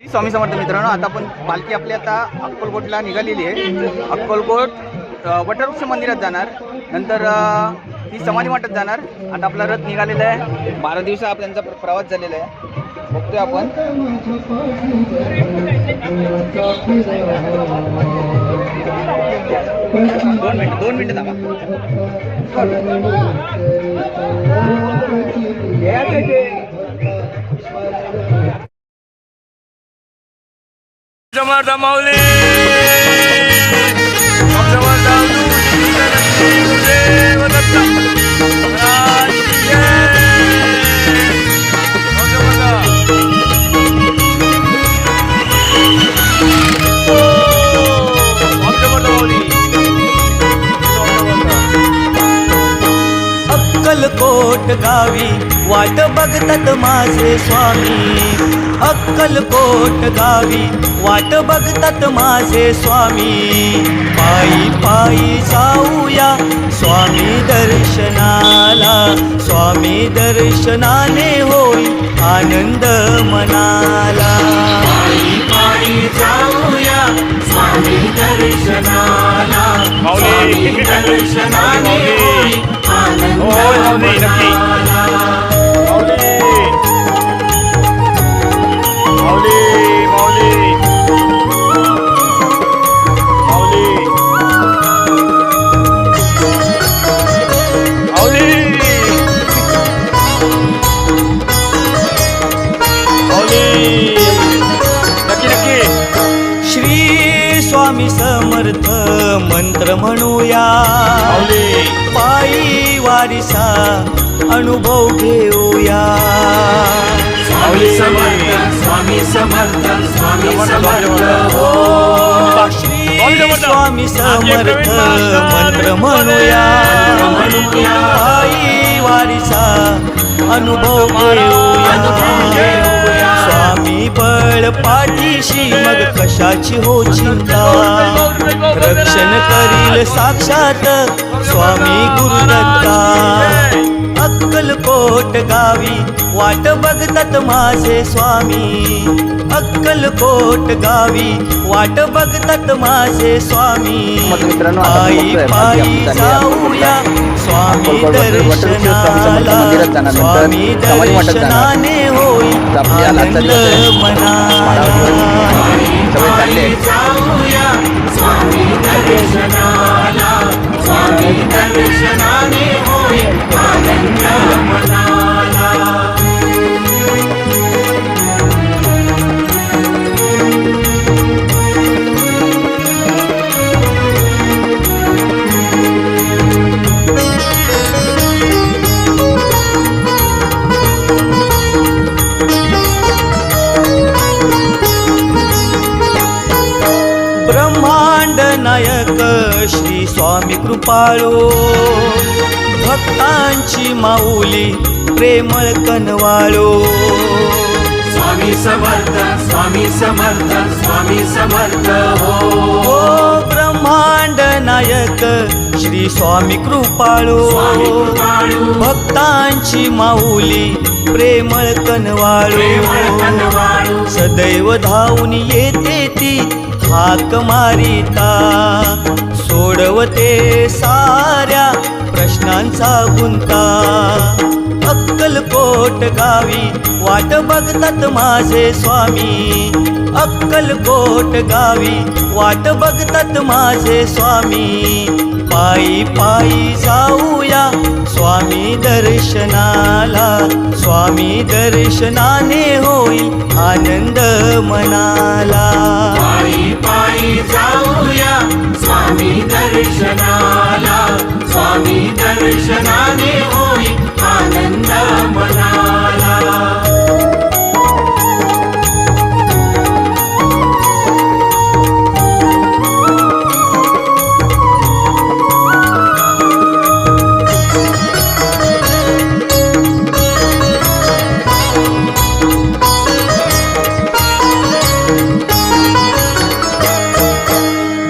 स्वामी समर्थ मित्रांनो, आता आपण पालखी आपली आता अक्कलकोटला निघालेली आहे. अक्कलकोट वटवृक्ष मंदिरात जाणार, नंतर ती समाधी मठात जाणार. आता आपला रथ निघालेला आहे. 12 दिवस त्यांचा प्रवास झालेला आहे. बघतोय आपण. दोन मिनिट थांबा. समर्थ माऊली समर्थ देव दत्त महाराज की अक्कलकोट गावी वाट बघतात माझे स्वामी. अक्कलकोट गावी वाट बघतात माझे स्वामी. पायी पायी जाऊया स्वामी दर्शनाला. स्वामी दर्शनाने होई आनंद मनाला. पायी पायी जाऊया स्वामी दर्शनाला. स्वामी दर्शनाने होई आनंद मनाला. श्री स्वामी समर्थ मंत्र म्हणूया. पायी वारीचा अनुभव घेऊया. स्वामी समर्थ स्वामी समर्थ स्वामी समर्थ हो. श्री स्वामी समर्थ मंत्र म्हणूया. पायी वारीचा अनुभव घेऊया. स्वामी बळ पाठीशी मग कशाची हो चिंता. रक्षण करील साक्षात स्वामी गुरुदत्ता. अक्कलकोट गावी वाट बघतात माझे स्वामी. अक्कलकोट गावी वाट बघतात माझे स्वामी. पायी पायी जाऊया स्वामी दर्शनाला. स्वामी दर्शनाने होई आनंद मनाला. पायी जाऊया स्वामी दर्शनाला. स्वामी दर्शनाने होई आनंद मनाला. ब्रह्मांड नायक श्री स्वामी कृपाळू. भक्तांची माऊली प्रेमळ कनवाळू. स्वामी समर्थ स्वामी समर्थ स्वामी समर्थ हो. ब्रह्मांड नायक श्री स्वामी कृपाळू. भक्तांची माऊली प्रेमळ कनवाळू. सदैव धावून येते ती हाक मारिता. सोडवते साऱ्या प्रश्नांचा गुंता. अक्कलकोट गावी वाट बघतात माझे स्वामी. अक्कलकोट गावी वाट बघतात माझे स्वामी. पायी पायी जाऊया स्वामी दर्शनाला. स्वामी दर्शनाने होईल आनंद मनाला. पायी पायी जाऊया स्वामी दर्शनाला. स्वामी दर्शनाने होईल आनंद मनाला.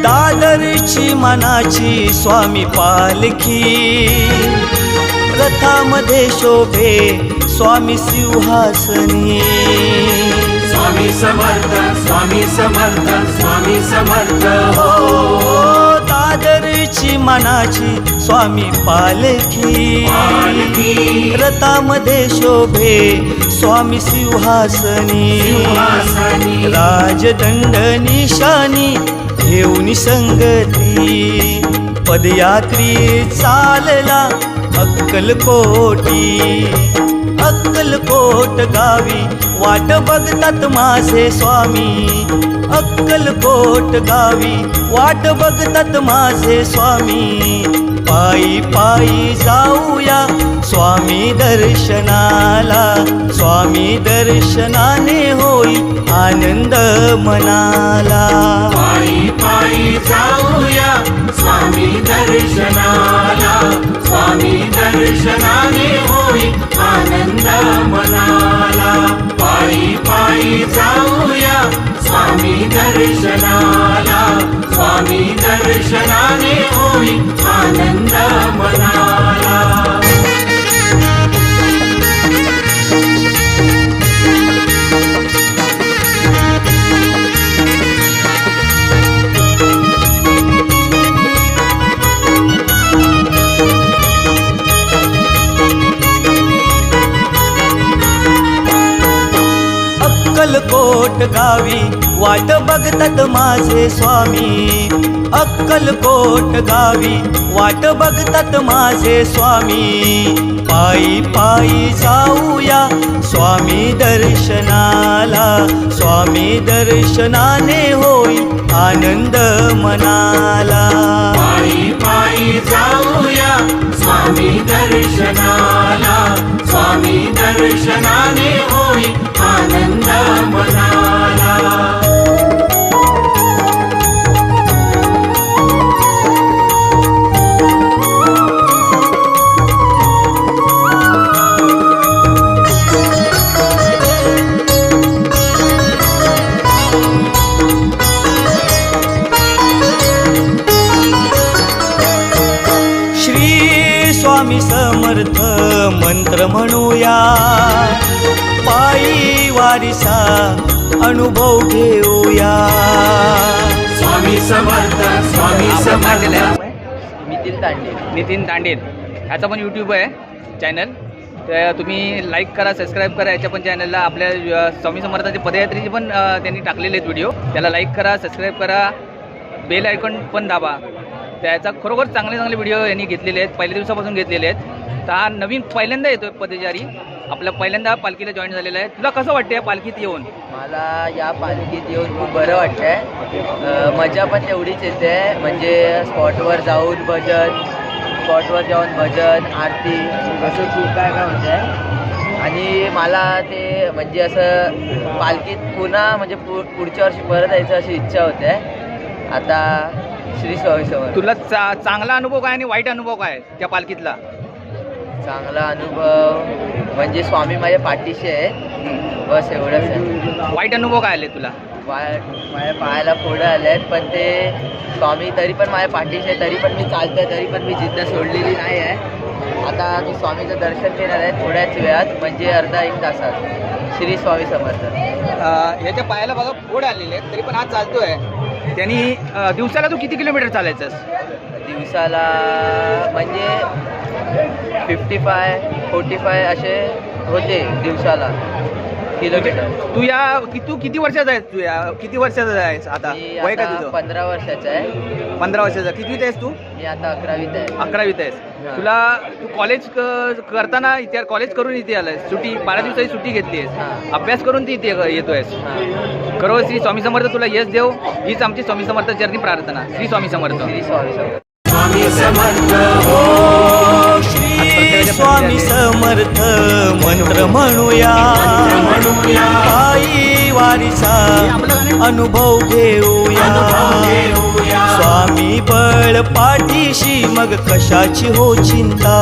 दादरची मनाची स्वामी पालखी. रथामध्ये शोभे स्वामी सिंहासनी. स्वामी समर्थ स्वामी समर्थ स्वामी समर्थ हो दादरची मनाची स्वामी पालखी रथामध्ये शोभे स्वामी सिंहासनी राजदंड निशानी घेऊन संगती पदयात्री चालला अक्कलकोट गावी वाट बघतात माझे स्वामी अक्कलकोट गावी वाट बघतात माझे स्वामी पायी पायी जाऊया स्वामी दर्शनाला स्वामी दर्शनाने होई आनंद मनाला पायी पायी जाऊया स्वामी दर्शनाला स्वामी दर्शनाने होई आनंद मनाला पायी पायी जाऊया स्वामी दर्शनाला स्वामी दर्शनाने होई आनंद मनाला अक्कलकोट गावी वाट बघतात माझे स्वामी अक्कलकोट गावी वाट बघतात माझे स्वामी पायी पायी जाऊया स्वामी दर्शनाला स्वामी दर्शनाने होई आनंद मनाला पायी पायी जाऊया स्वामी दर्शनाला स्वामी दर्शनाने होई आनंद मनाला श्री स्वामी समर्थ मंत्र म्हणूया पायी वारीचा अनुभव घेऊया स्वामी समर्थ स्वामी समर्थ नितीन तांडेल ह्याचा पण यूट्यूब आहे चॅनल तर तुम्ही लाईक करा सबस्क्राईब करा याच्या पण चॅनलला आपल्या स्वामी समर्थाचे पदयात्रेचे पण त्यांनी टाकलेले आहेत व्हिडिओ त्याला लाईक करा सबस्क्राईब करा बेल आयकॉन पण दाबा त्याचा खरोखर चांगले व्हिडिओ यांनी घेतलेले आहेत पहिल्या दिवसापासून घेतलेले आहेत तर हा नवीन पहिल्यांदा येतोय पदचारी आपला पहिल्यांदा पालखीला जॉईन झालेला आहे तुला कसं वाटतं या पालखीत येऊन मला या पालखीत येऊन खूप बरं वाटतंय मजा पण तेवढीच येते म्हणजे स्पॉटवर जाऊन भजन आरती असं खूप काय होतं आणि मला ते म्हणजे असं पालखीत पुन्हा म्हणजे पुढच्या वर्षी परत यायचं अशी इच्छा होते आता श्री स्वामी समर्थ तुला चांगला अनुभव काय आणि वाईट अनुभव काय त्या पालखीतला चांगला अनुभव म्हणजे स्वामी माझ्या पाठीशी आहे बस एवढंच आहे वाईट अनुभव काय आले तुला माझ्या पायाला फोडं आले आहेत पण ते स्वामी तरी पण माझ्या पाठीशी आहे तरी पण मी चालतोय तरी पण मी जिद्द सोडलेली नाही आहे आता मी स्वामीचं दर्शन घेणार आहे थोड्याच वेळात म्हणजे अर्धा एक तासात श्री स्वामी समर्थ याच्या पायाला बघा फोड आलेले आहेत तरी पण आज चालतोय त्यांनी दिवसाला तू किती किलोमीटर चालायचंस दिवसाला म्हणजे 55-45 असे होते दिवसाला किलोमीटर तू किती वर्षाचा आहेस किती वर्षाचा आहेस आता वय का तुझं 15 वर्षाचा आहे 15 वर्षाचा कितवीत आहेस तू मी आता 11वीत आहे 11वीत आहेस तू कॉलेज करताना इथे कॉलेज करून इथे आलायस सुट्टी 12 दिवसाची सुट्टी घेतली आहेस अभ्यास करून ती इथे येतोयस खरोखर श्री स्वामी समर्थ तुला यश देव हीच आमची स्वामी समर्थ चरणी प्रार्थना श्री स्वामी समर्थ श्री स्वामी समर्थ स्वामी समर्थ हो श्री स्वामी समर्थ मंत्र म्हणूया पायी वारीचा अनुभव घेऊया स्वामी बळ पाठीशी मग कशाची हो चिंता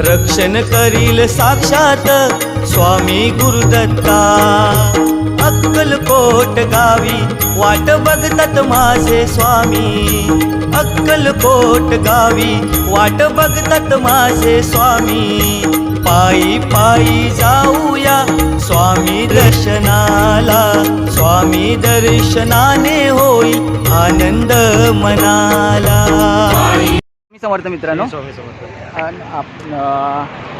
रक्षण करील साक्षात स्वामी गुरुदत्ता अक्कलकोट गावी वाट बघतात माझे स्वामी अक्कलकोट गावी वाट बघतात माझे स्वामी पायी पायी जाऊया स्वामी दर्शनाला, स्वामी दर्शनाने होई आनंद मनाला. मी समर्थ मित्रांनो,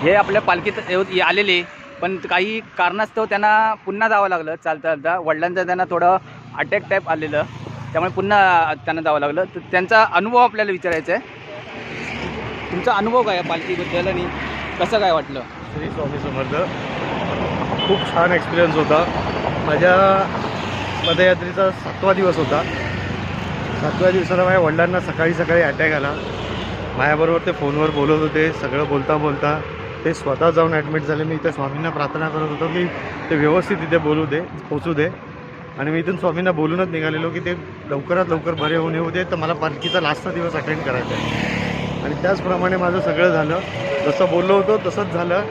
हे आपल्या पालखीत आलेले, पण काही कारणास्तव त्यांना पुन्हा जावं लागलं चालता चालता. वडिलांचं त्यांना थोडं अटॅक टाईप आलेलं, त्यामुळे पुन्हा त्यांना जावं लागलं. तर त्यांचा अनुभव आपल्याला विचारायचा आहे. तुमचा अनुभव काय आहे पालखीबद्दल आणि कसं काय वाटलं? श्री स्वामी समर्थ. खूप छान एक्सपिरियन्स होता. माझ्या पदयात्रेचा 7वा दिवस होता. 7व्या दिवसाला माझ्या वडिलांना सकाळी सकाळी अटॅक आला. माझ्याबरोबर ते फोनवर बोलत होते. सगळं बोलता बोलता ते स्वतः जाऊन ॲडमिट झाले. मी इथे स्वामींना प्रार्थना करत होतो की ते व्यवस्थित इथे बोलू दे, पोचू दे. आणि मी इथून स्वामींना बोलूनच निघालेलो की ते लवकरात लवकर बरे होऊन येऊ दे, तर मला पालखीचा लास्टचा दिवस अटेंड करायचा आहे. आणि त्याचप्रमाणे माझं सगळं झालं. जसं बोललो होतो तसंच झालं.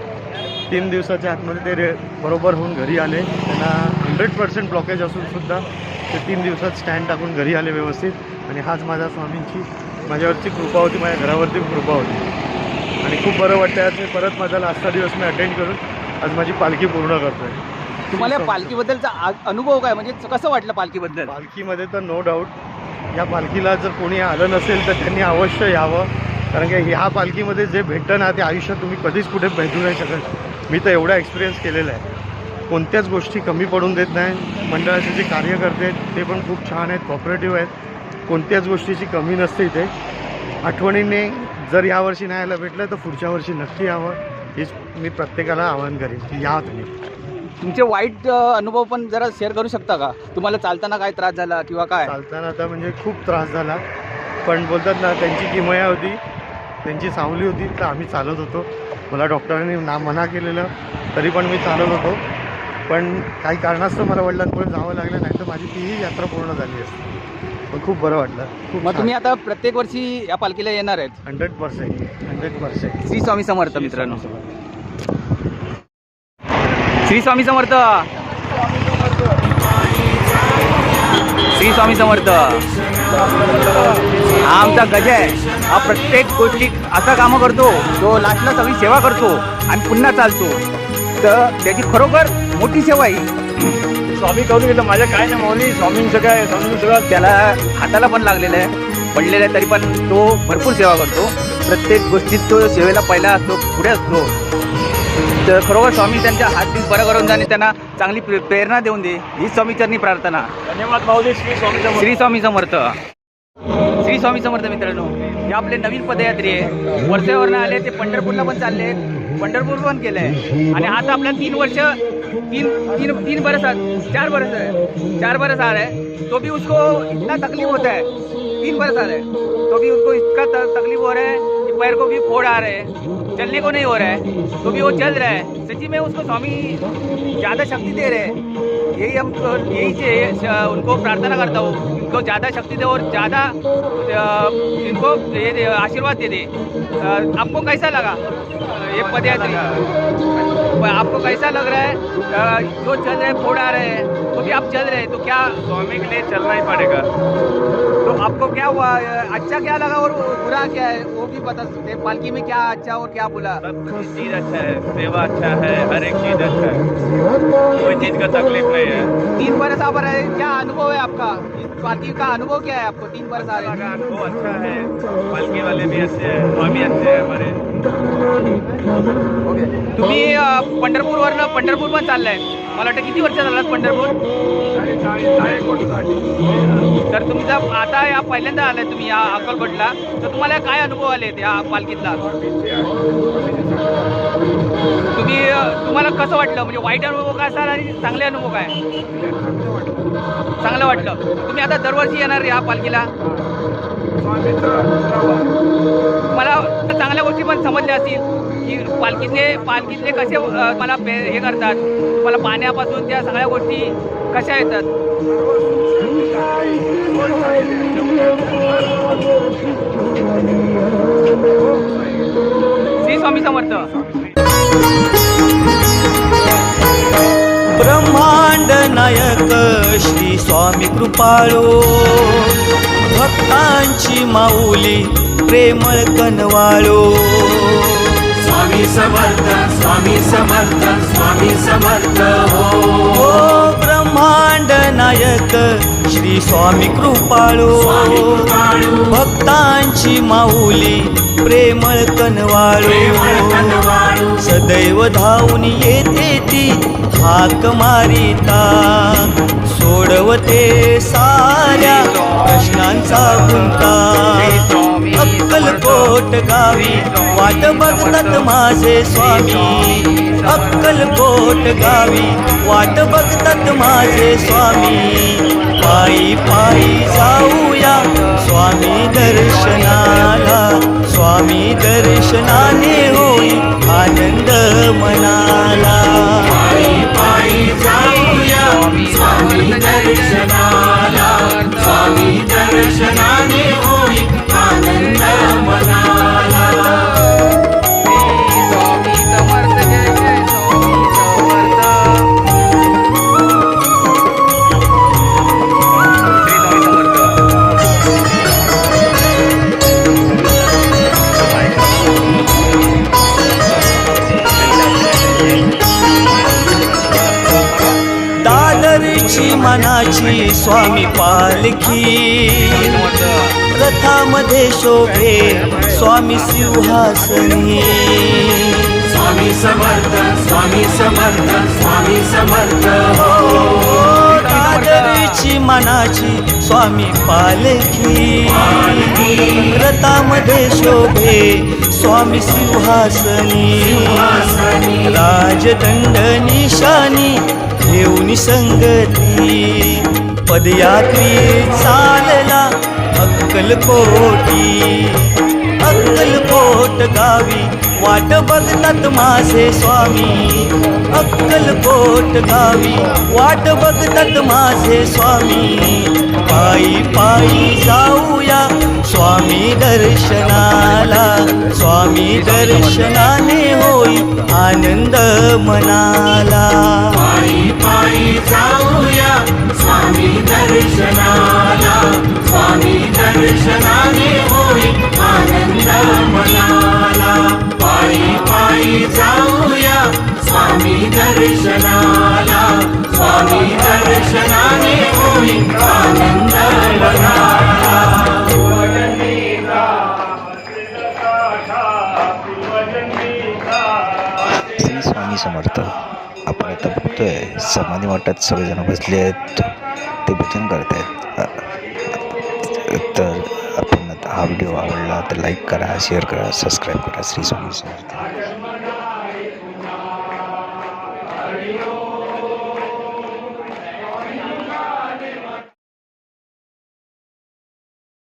3 दिवसाच्या आतमध्ये ते बरोबर होऊन घरी आले. त्यांना 100% ब्लॉकेज असूनसुद्धा ते 3 दिवसात स्टँड टाकून घरी आले व्यवस्थित. आणि हाच माझ्या स्वामींची माझ्यावरची कृपा होती, माझ्या घरावरती कृपा होती. आणि खूप बरं वाटतं. आज मी परत माझा लास्टचा दिवस मी अटेंड करून आज माझी पालखी पूर्ण करतो आहे. तुम्हाला पालखीबद्दलचा अनुभव काय, म्हणजे कसं वाटलं पालखीबद्दल? पालखीमध्ये तर नो डाऊट, या पालखीला जर कोणी आलं नसेल तर त्यांनी अवश्य यावं. कारण की ह्या पालखीमध्ये जे भेटतं ना ते आयुष्यात तुम्ही कधीच कुठे भेटू नाही शकत. मी तर एवढा एक्सपिरियन्स केलेला आहे. कोणत्याच गोष्टी कमी पडून देत नाही. मंडळाचे जे कार्यकर्ते आहेत ते पण खूप छान आहेत, कॉपरेटिव्ह आहेत. कोणत्याच गोष्टीची कमी नसते इथे. आठवणीने जर यावर्षी नाही यायला भेटलं तर पुढच्या वर्षी नक्की यावं, हेच मी प्रत्येकाला आवाहन करेन की या तुम्ही. तुमचे वाईट अनुभव पण जरा शेअर करू शकता का? तुम्हाला चालताना काय त्रास झाला किंवा काय? चालताना तर म्हणजे खूप त्रास झाला, पण बोलतात ना त्यांची किमया होती, त्यांची सावली होती, तर आम्ही चालत होतो. मला डॉक्टरांनी मना केलेलं तरी पण मी चालत होतो. पण काही कारणास्तव मला वडिलांपुढे जावं लागलं, नाही तर माझी तीही यात्रा पूर्ण झाली असती. पण खूप बरं वाटलं. खूप मग तुम्ही आता प्रत्येक वर्षी या पालखीला येणार आहेत? 100%. श्री स्वामी समर्थ मित्रांनो. श्री स्वामी समर्थ. श्री स्वामी समर्थ. हा आमचा गज आहे. हा प्रत्येक गोष्टीत असं कामं करतो, तो लास्टला सगळी सेवा करतो आणि पुन्हा चालतो. तर त्याची खरोखर मोठी सेवा आहे. स्वामी करून घेतलं माझ्या काय नाही माऊली. स्वामींचं काय, स्वामींचं सगळं त्याला हाताला पण लागलेलं आहे, पडलेलं आहे, तरी पण तो भरपूर सेवा करतो. प्रत्येक गोष्टीत तो सेवेला पहिला असतो, पुढे असतो. तर खरोखर स्वामी त्यांच्या हात बरं करून जाणे, त्यांना चांगली प्रेरणा देऊन दे, हीच स्वामीचरणी प्रार्थना. धन्यवाद माऊली. श्री स्वामी समर्थ. श्री स्वामी समर्थ. श्री स्वामी समर्थ मित्रांनो. हे आपले नवीन पदयात्री आहे. वर्षावरनं आले ते पंढरपूरला पण चालले, पंढरपूर पण केलं आहे. आणि आता आपल्या 3 वर्ष 4 बरस आ रहा है, तो भी उसको इतना तकलीफ होता है. 3 बरस आ रहा है तो भी उसको इसका तकलीफ हो रहा है कि पैर को भी फोड़ आ रहे हैं, चलने को नहीं हो रहा है, तो भी वो चल रहा है. सच्ची में उसको स्वामी ज़्यादा शक्ति दे रहे हैं. यही उनको प्रार्थना करता हूँ, उनको ज़्यादा शक्ति दे और ज़्यादा इनको ये आशीर्वाद दे दे. आपको कैसा लगा ये पदयात्री? आपको कैसा लग रहा है? जो चल रहे फोड़ आ रहे हैं, तो भी आप चल रहे हैं, तो क्या स्वामी के लिए चलना ही पड़ेगा. तो आपको क्या हुआ, अच्छा क्या लगा और बुरा क्या है वो भी बता सकते हैं? पालकी में क्या अच्छा और क्या बुरा? सब चीज़ अच्छा है, सेवा अच्छा है, हर एक चीज़ अच्छा है, कोई चीज़ का तकलीफ नहीं है. 3 बरस आ रहे हैं, क्या अनुभव है आपका? इस पालकी का अनुभव क्या है आपको? 3 बरस आ रहे हैं. अनुभव अच्छा है. पालकी वाले भी अच्छे हैं, स्वामी अच्छे हैं हमारे. तुम्ही पंढरपूरवरनं पंढरपूर पण चाललाय. मला वाटतं किती वर्ष झालात पंढरपूर? तर तुमचा आता या पहिल्यांदा आलाय तुम्ही या अक्कलकोटला, तर तुम्हाला काय अनुभव आले या पालखीतला? तुम्हाला कसं वाटलं, म्हणजे वाईट अनुभव काय असाल आणि चांगले अनुभव काय? चांगलं वाटलं. तुम्ही आता दरवर्षी येणार या पालखीला? मला चांगल्या गोष्टी पण समजल्या असतील की पालखीतले कसे मला हे करतात, मला पाण्यापासून त्या सगळ्या गोष्टी कशा येतात. श्री स्वामी समर्थ. ब्रह्मांड नायक श्री स्वामी कृपाळो, भक्तांची माऊली प्रेमळ कनवाळो. स्वामी समर्थ स्वामी समर्थ स्वामी समर्थ हो ओ ब्रह्मांड नायक श्री स्वामी कृपाळू स्वामी कृपाळू भक्तांची माऊली प्रेमळ कनवाळू प्रेमळ कनवाळू सदैव धावून येते ती हाक मारिता सोडवते साऱ्या प्रश्नांचा गुंता अक्कलकोट गावी वाट बघतात माझे स्वामी अक्कलकोट गावी वाट बघतात माझे स्वामी पायी पायी जाऊया स्वामी दर्शनाला स्वामी दर्शनाने होई आनंद मनाला पायी पायी जाऊया स्वामी दर्शनाला स्वामी दर्शनाने होई आनंद मनाला स्वामी समर्थ जय जय स्वामी समर्थ श्री स्वामी दादरची मनाची स्वामी पालखी रथामध्ये शोभे स्वामी सिंहासनी स्वामी समर्थ स्वामी समर्थ स्वामी समर्थ हो दादरची मनाची स्वामी पालखी रथामध्ये शोभे स्वामी सिंहासनी राजदंड निशानी घेऊन संगती पदयात्री चालला अक्कलकोटी अक्कलकोट गावी वाट बघतात माझे स्वामी अक्कलकोट गावी वाट बघतात माझे स्वामी पायी पायी जाऊया स्वामी दर्शनाला स्वामी दर्शनाने होई आनंद मनाला पायी पायी जाऊया स्वामी दर्शनाला स्वामी दर्शनाने होई आनंद मनाला पायी पायी जाऊया स्वामी दर्शनाला स्वामी दर्शनाने होई आनंद मनाला श्री स्वामी समर्थ. आपण आता बघतोय समाधी वाटत सगळेजण बसले आहेत, ते भजन करत आहेत. तर आपण हा व्हिडिओ आवडला तर लाईक करा, शेअर करा, सबस्क्राईब करा. श्री स्वामी समर्थ.